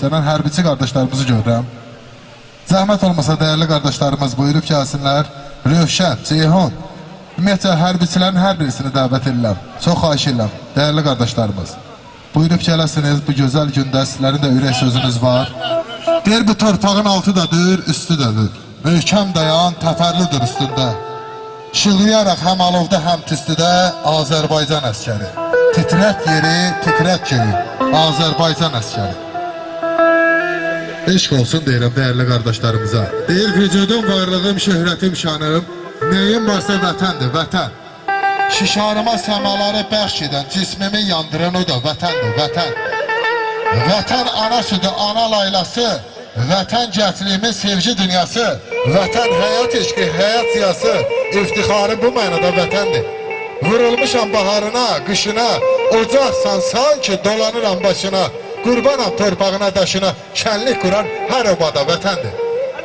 göstərən hərbiçi qardaşlarımızı görürəm. Zəhmət olmasa dəyərli qardaşlarımız buyurub gəlsinlər. Rövşən, Ceyhun, ümumiyyətlə hərbiçilərin hər birisini dəvət edirəm. Çox xahiş edirəm, dəyərli qardaşlarımız. Buyurub gələsiniz, bu gözəl gündə sizlərin də ürək sözünüz var. Deyir, bu torpağın altıdadır, üstüdədir. Möhkəm dayan, təfərlidir üstündə. Şığıyaraq həm alovda, həm tüstüdə Azərbaycan əskəri. Titrət yeri, titrət geri, Azərbaycan əskəri. Eşq olsun deyirəm dəyərli qardaşlarımıza. Deyir, vücudum, varlığım, şöhrətim, şanım, neyim varsa vətəndir, vətən. Şişarıma səmaları bəxş edən, cismimi yandıran o da vətəndir, vətən. Vətən ana südü, ana laylası, vətən cəhətliyimin sevgi dünyası, vətən həyat eşqi, həyat siyası, iftixarı bu mənada vətəndir. Vurulmuşam baharına, qışına, ocaqsan sanki dolanıram başına, qurbanam torpağına, daşına, şənlik quran hər obada vətəndir.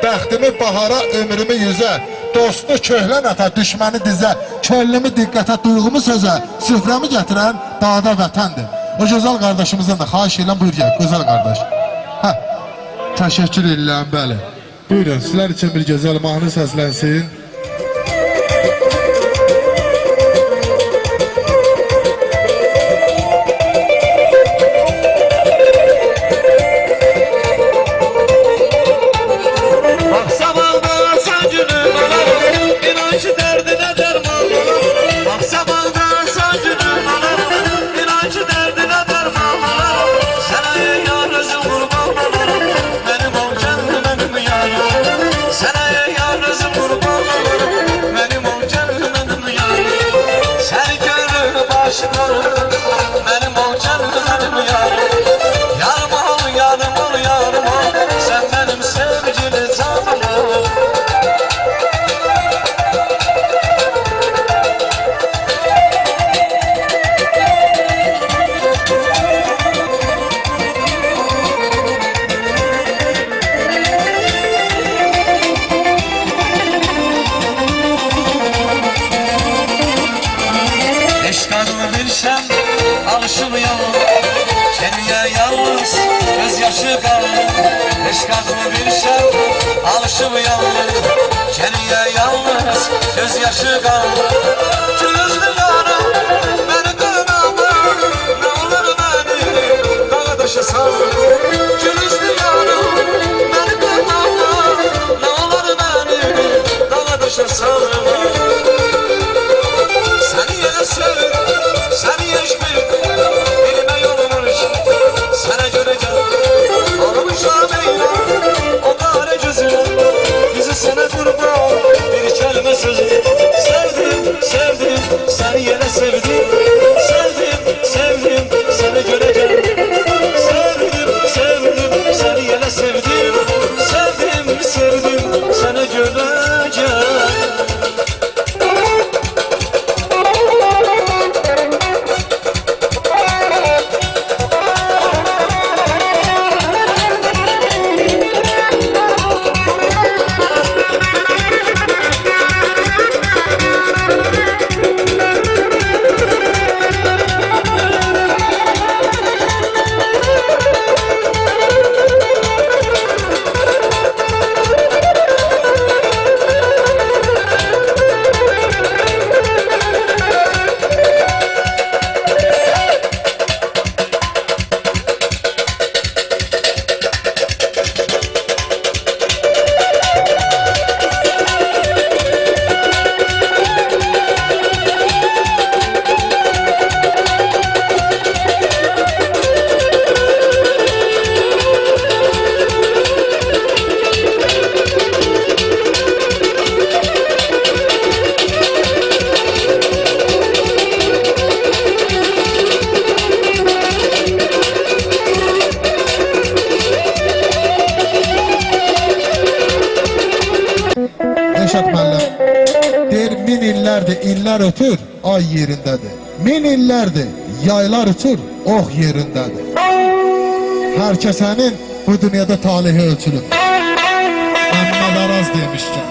Bəxtimi bahara, ömrümü yüzə, dostu köhlən ata, düşməni dizə, köllümü diqqətə, duyğumu sözə, süfrəmi gətirən dağda vətəndir. O gözəl qardaşımızdan da xahiş edirəm, buyur gəl, gözəl qardaş. Təşəkkür edirəm, bəli. Buyurun, sizlər üçün bir gözəl mahnı səslənsin. Benim ol canım, benim yarım. Yarım ol, yarım ol, yarım ol. Sen benim sevgili canım. Eşkanlı bir şem alışılmıyor, kendine yalnız gözyaşı kalır. Eşkanlı bir şem alışılmıyor, kendine yalnız gözyaşı kalır. Gözlü yarım beni kırmama, ne olur beni dağa taşa sal. Gözlü yarım beni kırmama, ne olur beni dağa taşa sal. Seni eşkil, elime yolumuş, sana göreceğim. Olmuşam eyvah, o kare gözüne, bizi sana kurban, bir kelime sözü. Sevdim, sevdim, seni yine sevdim. Sevdim, sevdim, seni göreceğim. Sevdim, sevdim, seni yine sevdim. Sevdim, sevdim, seni göreceğim. Deyir, min illərdir, illər ötür, ay yerindədir. Min illərdir, yaylar uçur, oh yerindədir. Hər kəsənin bu dünyada talihi ölçülür. Məmməd Araz demişkən.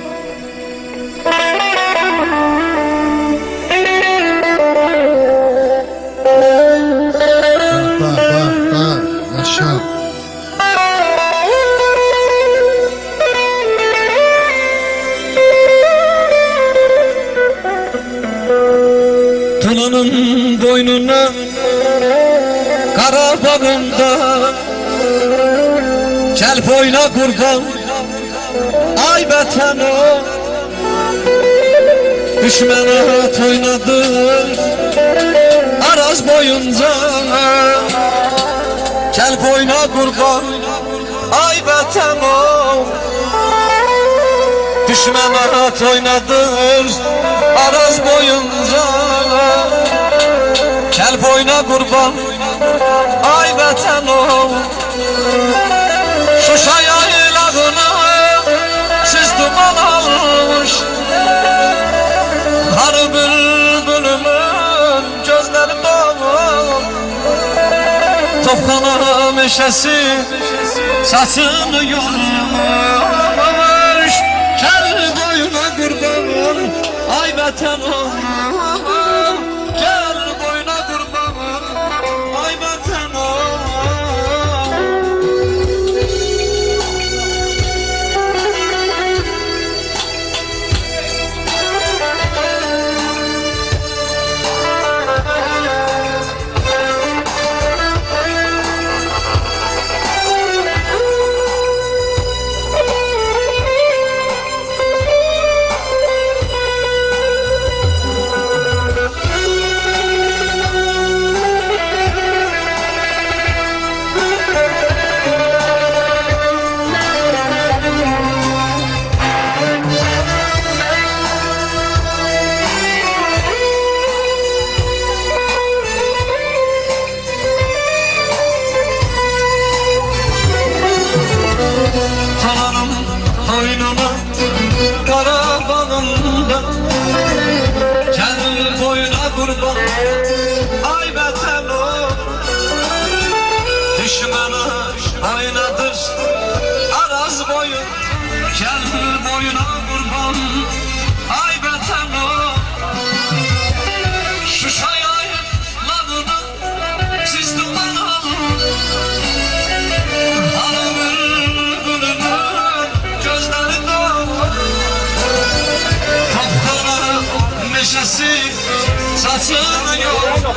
Yaşa. Tuna'nın boynuna kara bağında gel boyna kurban ay vatan o düşmana at oynadır Araz boyunca gel boyna kurban ay vatan o düşmana at oynadır Araz boyunca gel boyna kurban ay vatan o Şuşa yaylağına siz duman almış Karı bülbülümün gözleri dolu Topkana meşesi saçını yormuş Gel boyuna kurban ay vatanım Gel boyuna kurban ay vatanım Boynuna kara bağında gel boyuna kurban ay vatan o düşmana oynadır Araz boyun gel boyuna kurban ay vatan o Şuşa yaylarına siz duman alın Neşesi saçını yok